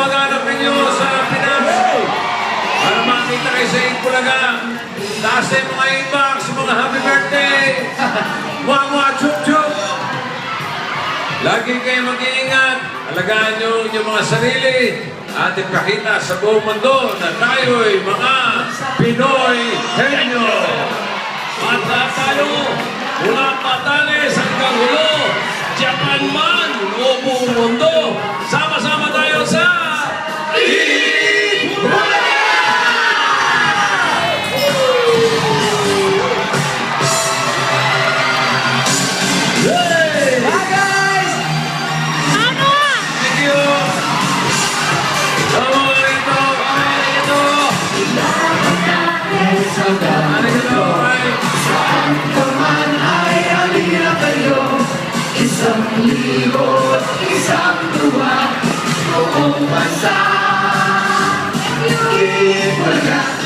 kamag-anak ninyo sa Pinas. Para makita kayo sa Itbulaga. Taas na yung mga inbox, mga happy birthday. Mga chup-chup. Lagi kayo mag-iingat. Alagaan nyo yung mga sarili. At ipakita sa buong mundo na tayo'y mga Pinoy henyo. At tayo, mula Patanes hanggang Hulo, Japan man o buong mundo, sama-sama tayo sa Itbulaga! Thank you. Salamat rito. Arigato. Kaman ay alila kayo, isang libot, isang tuwa, buong bansa. Itbulaga.